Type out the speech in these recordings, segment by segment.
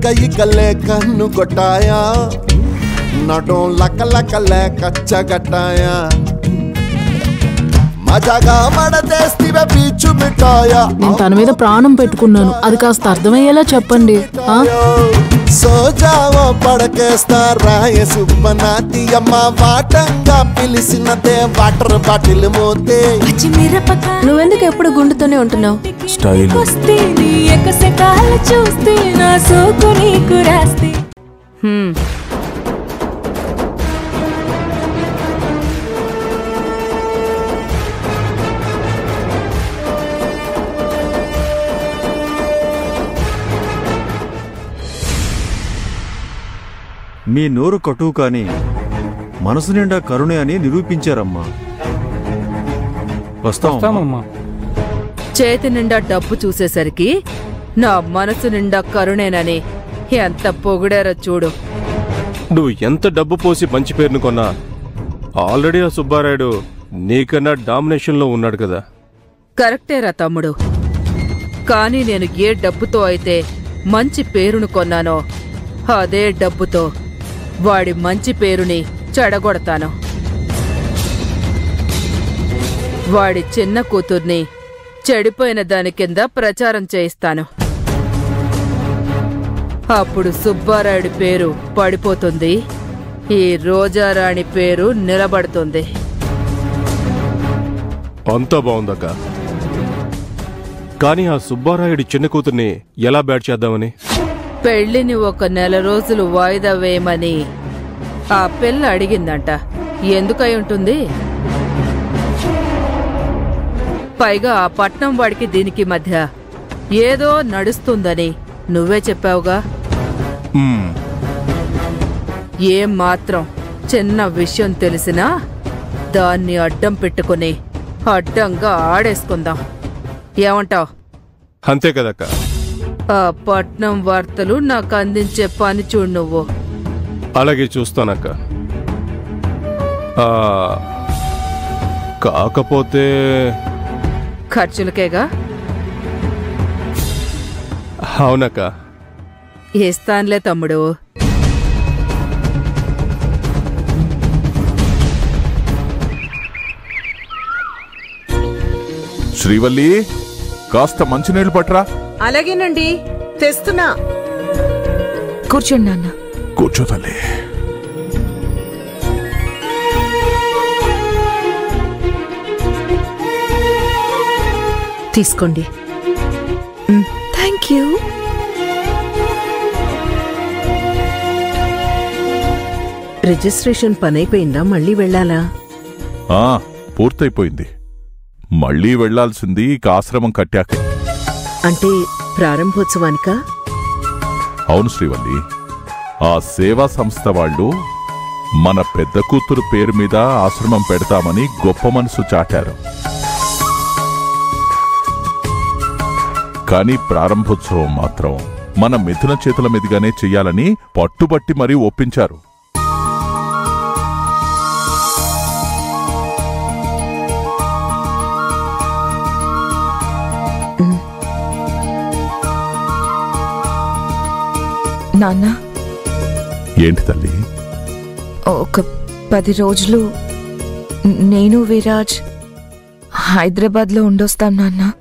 कई गले कन्नु गोटाया नडों luck luck lake चगटाया మజాగా మడతేస్తివే పీచు మిఠాయా నేను తన మీద ప్రాణం పెట్టుకున్నాను అది కాస్త అర్థమయ్యేలా చెప్పండి సోజావో పడకేస్తా రాయ సుబ్బనాతి అమ్మ వాటంగా పిలిసినదే వాటర్ బాటిల్ మోతే నువ్వెందుకు ఎప్పుడు గుండుతోనే ఉంటున్నావు స్టైల్ చూస్తే నా సోకు నీకు రాస్తే మీ నోరు కటువు కాని మనసు నిండా కరుణే అని నిరూపించారమ్మా. వస్తామమ్మా. చేతి నిండా డబ్బు చూసేసరికి నా మనసు నిండా కరుణేనని ఎంత పొగిడారో చూడు. నువ్వు ఎంత డబ్బు పోసి మంచి పేరును కొన్నా ఆల్రెడీ ఆ సుబ్బారాయుడు నీకన్నా డామినేషన్లో ఉన్నాడు కదా. కరెక్టేరా తమ్ముడు, కానీ నేను ఏ డబ్బుతో అయితే మంచి పేరును కొన్నానో అదే డబ్బుతో వాడి మంచి పేరుని చెడగొడతాను. వాడి చిన్న కూతుర్ని చెడిపోయిన దాని కింద ప్రచారం చేయిస్తాను. అప్పుడు సుబ్బారాయుడి పేరు పడిపోతుంది, ఈ రోజారాణి పేరు నిలబడుతుంది. అంతా బాగుందక్క, కానీ ఆ సుబ్బారాయుడి చిన్న కూతుర్ని ఎలా బ్యాట్ చేద్దామని? పెళ్లిని 1 నెల రోజులు వాయిదా వేయమని ఆ పిల్ల అడిగిందంట. ఎందుకై ఉంటుంది? పైగా ఆ పట్నం వాడికి దీనికి మధ్య ఏదో నడుస్తుందని నువ్వే చెప్పావుగా. ఏం మాత్రం చిన్న విషయం తెలిసినా దాన్ని అడ్డం పెట్టుకుని అడ్డంగా ఆడేసుకుందాం. ఏమంటావ్? అంతే కదక్క. ఆ పట్నం వార్తలు నాకు అందించే పని చూడు నువ్వు. అలాగే చూస్తానక్క. కాకపోతే ఖర్చులకేగా. అవునక్క. ఇస్తాన్లే తమ్ముడు. శ్రీవల్లి, కాస్త మంచినీళ్ళు పట్రా. అలాగేనండి, తెస్తున్నా. కూర్చోండి నాన్న. కూర్చో తల్లి. తీసుకోండి. Thank you. రిజిస్ట్రేషన్ పనైపోయిందా? మళ్ళీ వెళ్ళాలా? పూర్తయిపోయింది. మళ్ళీ వెళ్లాల్సింది ఆశ్రమం కట్టాక. అంటే ప్రారంభోత్సవానికా? అవును శ్రీవల్లి, ఆ సేవా సంస్థ వాళ్ళు మన పెద్ద కూతురు పేరు మీద ఆశ్రమం పెడతామని గొప్ప మనసు చాటారు. కానీ ప్రారంభోత్సవం మాత్రం మన మిథున చేతుల మీదుగానే చెయ్యాలని పట్టుబట్టి మరీ ఒప్పించారు. నాన్న, ఏంటి తల్లి? ఒక 10 రోజులు నేను విరాజ్ హైదరాబాద్లో ఉండొస్తాం నాన్న.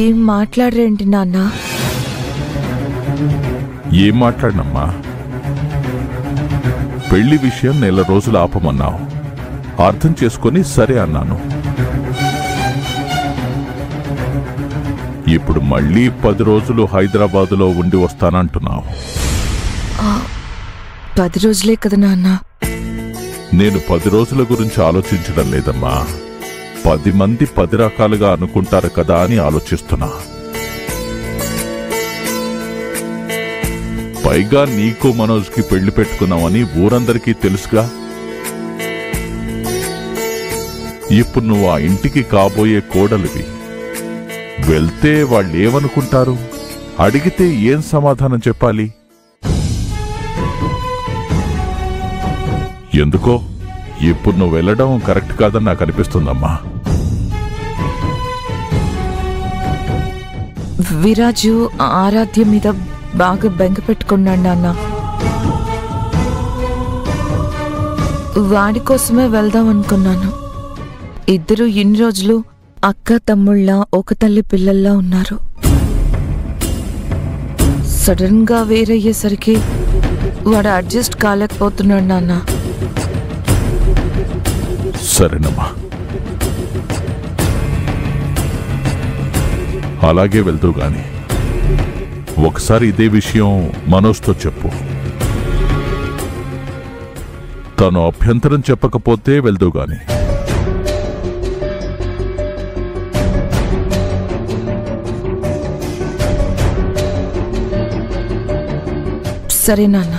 ఏం మాట్లాడరేంటి నాన్న? ఏం మాట్లాడినమ్మా? పెళ్లి విషయం 1 నెల రోజులు ఆపమన్నావు. అర్థం చేసుకుని సరే అన్నాను. ఇప్పుడు మళ్ళీ 10 రోజులు హైదరాబాదులో ఉండి వస్తానంటున్నావు. 10 రోజులే కదా నాన్న. నేను 10 రోజుల గురించి ఆలోచించడం లేదమ్మా. 10 మంది 10 రకాలుగా అనుకుంటారు కదా అని ఆలోచిస్తున్నా. పైగా నీకు మనోజ్కి పెళ్లి పెట్టుకున్నావని ఊరందరికీ తెలుసుగా. ఇప్పుడు నువ్వు ఆ ఇంటికి కాబోయే కోడలివి. వెళ్తే వాళ్ళేమనుకుంటారు? అడిగితే ఏం సమాధానం చెప్పాలి? ఎందుకో ఇప్పుడు నువ్వు వెళ్ళడం కరెక్ట్ కాదని నాకు అనిపిస్తుందమ్మా. విరాజు ఆరాధ్య మీద బాగా బెంగ పెట్టుకున్నాడు నాన్న. వాడి కోసమే వెళ్దాం అనుకున్నాను. ఇద్దరు ఇన్ని రోజులు అక్క తమ్ముళ్ళ ఒక తల్లి పిల్లల్లా ఉన్నారు. సడన్ గా వేరయ్యేసరికి వాడు అడ్జస్ట్ కాలేకపోతున్నాడు నాన్న. సరేనమ్మా, అలాగే వెళ్తూ గాని ఒకసారి ఇదే విషయం మనోజ్తో చెప్పు. తను అభ్యంతరం చెప్పకపోతే వెళ్తూ గాని. సరే నాన్న.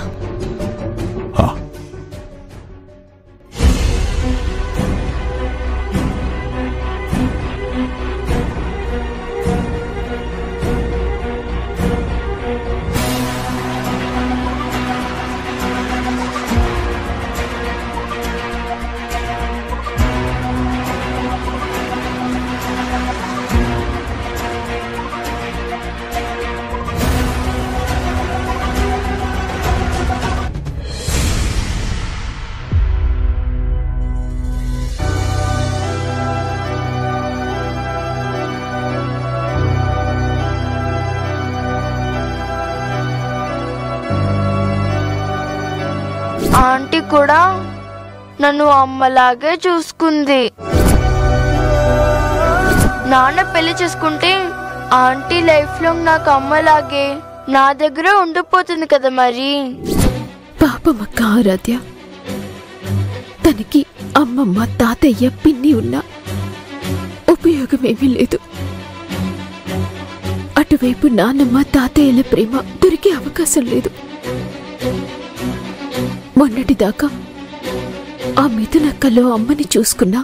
ఆంటీ కూడా నన్ను అమ్మలాగే చూసుకుంది. నాన్న పెళ్లి చేసుకుంటే ఆంటీ లైఫ్ లో నాకు అమ్మలాగే నా దగ్గరే ఉండిపోతుంది కదా మరి. పాపమక్క ఆరాధ్య, తనకి అమ్మమ్మ తాతయ్య పిన్ని ఉన్నా ఉపయోగమేమీ లేదు. అటువైపు నాన్నమ్మ తాతయ్యల ప్రేమ దొరికే అవకాశం లేదు. మొన్నటిదాకా ఆ మిథునక్కలో అమ్మని చూసుకున్నా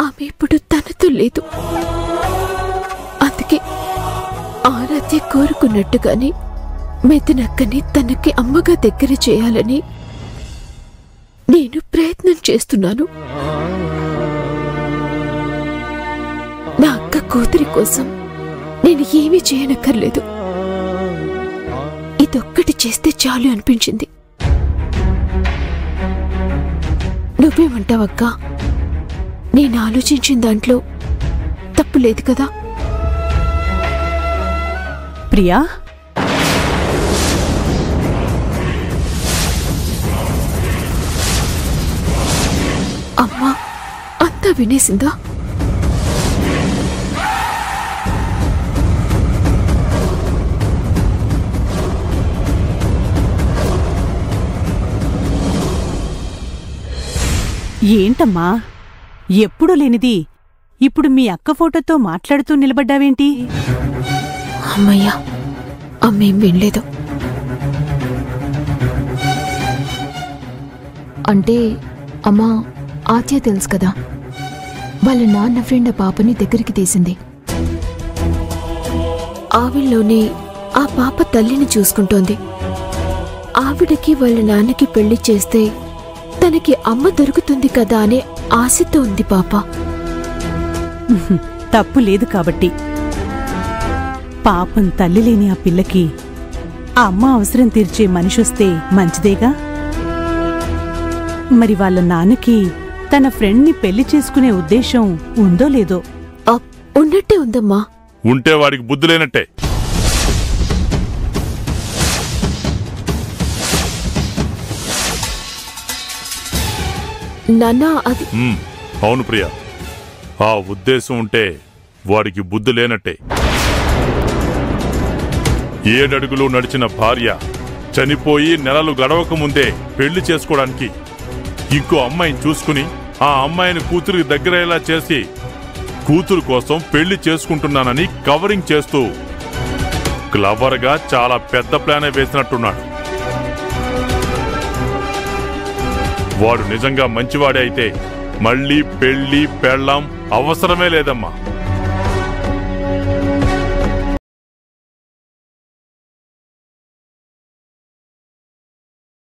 ఆమె ఇప్పుడు తనతో లేదు. అందుకే ఆరాధ్య కోరుకున్నట్టుగానే మిథునక్కని తనకి అమ్మగా దగ్గర చేయాలని నేను ప్రయత్నం చేస్తున్నాను. నా అక్క కూతురి కోసం నేను ఏమీ చేయనక్కర్లేదు. ఇదొక్కటి చేస్తే చాలు అనిపించింది. నువ్వేమంటావక్కా? నేను ఆలోచించిన దాంట్లో తప్పు లేదు కదా? ప్రియా, అమ్మా అంతా వినేసిందా? ఏంటమ్మా ఎప్పుడూ లేనిది ఇప్పుడు మీ అక్క ఫోటోతో మాట్లాడుతూ నిలబడ్డావేంటి? అమ్మయ్యా, అమ్మేం వినలేదు. అంటే అమ్మా, ఆత్య తెలుసు కదా, వాళ్ళ నాన్న ఫ్రెండ్ ఆ పాపని దగ్గరికి తీసింది. ఆవిడలోనే ఆ పాప తల్లిని చూసుకుంటోంది. ఆవిడకి వాళ్ళ నాన్నకి పెళ్లి చేస్తే తనకి అమ్మ దొరుకుతుంది కదా అనే ఆశతో ఉంది పాప. తప్పు లేదు కాబట్టి. పాపం తల్లి లేని ఆ పిల్లకి ఆ అమ్మ అవసరం తీర్చే మనిషొస్తే మంచిదేగా. మరి వాళ్ళ నాన్నకి తన ఫ్రెండ్ని పెళ్లి చేసుకునే ఉద్దేశం ఉందో లేదో? ఉన్నట్టే ఉందమ్మా. ఉంటే వాడికి బుద్ధి లేనట్టే. నాన్నా అది అవును ప్రియా, ఆ ఉద్దేశం ఉంటే వాడికి బుద్ధి లేనట్టే. 7 అడుగులు నడిచిన భార్య చనిపోయి నెలలు గడవక ముందే పెళ్లి చేసుకోవడానికి ఇంకో అమ్మాయిని చూసుకుని ఆ అమ్మాయిని కూతురికి దగ్గరయ్యేలా చేసి కూతురు కోసం పెళ్లి చేసుకుంటున్నానని కవరింగ్ చేస్తూ క్లవర్గా చాలా పెద్ద ప్లానే వేసినట్టున్నాడు. వాడు నిజంగా మంచివాడే అయితే మళ్ళీ పెళ్లి పెళ్ళాం అవసరమే లేదమ్మా.